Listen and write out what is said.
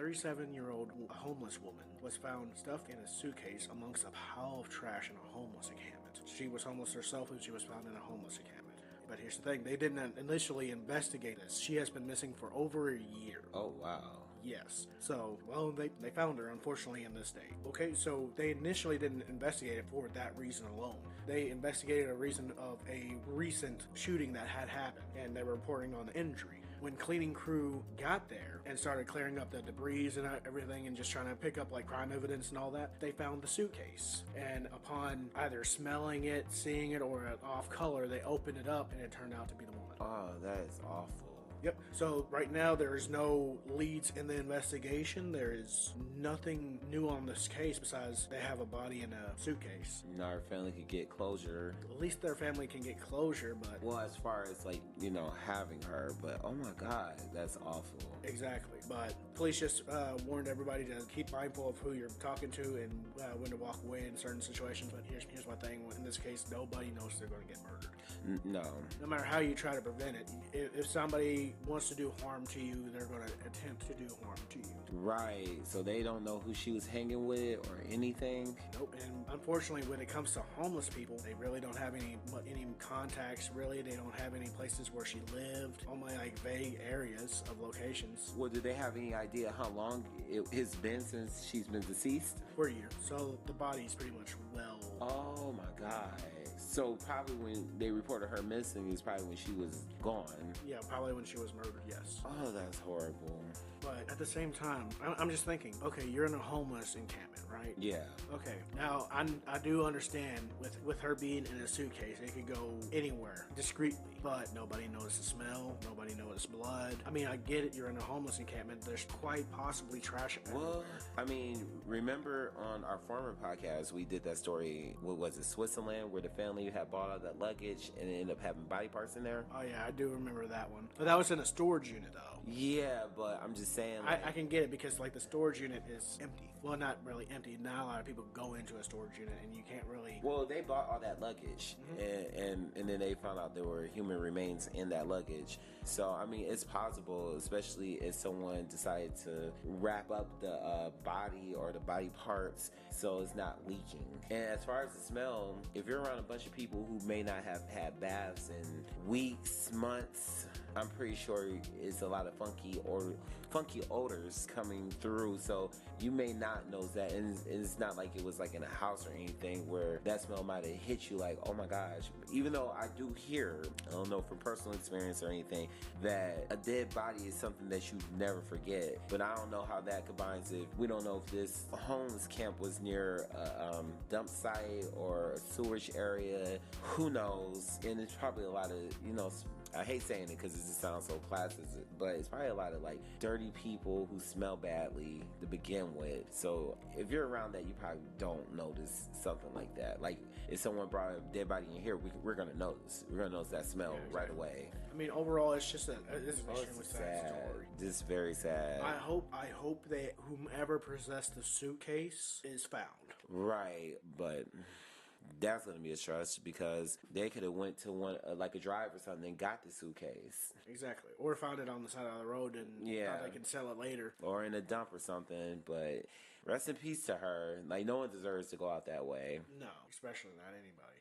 37-year-old homeless woman was found stuffed in a suitcase amongst a pile of trash in a homeless encampment. She was homeless herself and she was found in a homeless encampment. But here's the thing, they didn't initially investigate this. She has been missing for over a year. Oh, wow. Yes. So, well, they found her, unfortunately, in this state. Okay, so they initially didn't investigate it for that reason alone. They investigated a reason of a recent shooting that had happened, and they were reporting on the injury. When cleaning crew got there and started clearing up the debris and everything and just trying to pick up like crime evidence and all that, they found the suitcase. And upon either smelling it, seeing it, or off color, they opened it up and it turned out to be the woman. Oh, that is awful. Yep. So right now there is no leads in the investigation. There is nothing new on this case besides they have a body in a suitcase. Now our family could get closure. At least their family can get closure, but... Well, as far as like, having her, but oh my God, that's awful. Exactly. But police just warned everybody to keep mindful of who you're talking to and when to walk away in certain situations. But here's my thing. In this case, nobody knows they're going to get murdered. No. No matter how you try to prevent it, if somebody wants to do harm to you, they're going to attempt to do harm to you. Right. So they don't know who she was hanging with or anything? Nope. And unfortunately, when it comes to homeless people, they really don't have any contacts, really. They don't have any places where she lived. Only like vague areas of locations. Well, do they have any idea how long it's been since she's been deceased? For a year. So the body's pretty much well... Oh my God. So probably when they reported her missing is probably when she was gone. Yeah, probably when she was murdered, yes. Oh, that's horrible. But at the same time, I'm just thinking, okay, you're in a homeless encampment, right? Yeah. Okay, now I do understand with her being in a suitcase, it could go anywhere discreetly, but nobody noticed the smell, nobody noticed blood. I mean, I get it, you're in a homeless encampment, there's quite possibly trash everywhere. Well, I mean, remember on our former podcast, we did that story, what was it, Switzerland, where the family had bought all that luggage and it ended up having body parts in there? Oh yeah, I do remember that one. But that was in a storage unit though. Yeah, but I'm just saying. I can get it because like the storage unit is empty. Well, not really empty. Not a lot of people go into a storage unit and you can't really... Well, they bought all that luggage and then they found out there were human remains in that luggage. So, I mean, it's possible, especially if someone decided to wrap up the body or the body parts so it's not leaking. And as far as the smell, if you're around a bunch of people who may not have had baths in weeks, months, I'm pretty sure it's a lot of funky odors coming through, so you may not know that, and it's not like it was like in a house or anything where that smell might have hit you like, oh my gosh. Even though I do hear, I don't know from personal experience or anything, that a dead body is something that you never forget, but I don't know how that combines if we don't know if this homeless camp was near a dump site or a sewage area, who knows, and it's probably a lot of, I hate saying it because it just sounds so classist, but it's probably a lot of like dirty people who smell badly to begin with. So if you're around that, you probably don't notice something like that. Like if someone brought a dead body in here, we're gonna notice. We're gonna notice that smell right away. I mean, overall, it's just an extremely sad story. Just very sad. I hope that whomever possessed the suitcase is found. Right, but that's going to be a stress because they could have went to one like a drive or something and got the suitcase. Exactly. Or found it on the side of the road and thought they can sell it later. Or in a dump or something. But rest in peace to her. Like, no one deserves to go out that way. No, especially not anybody.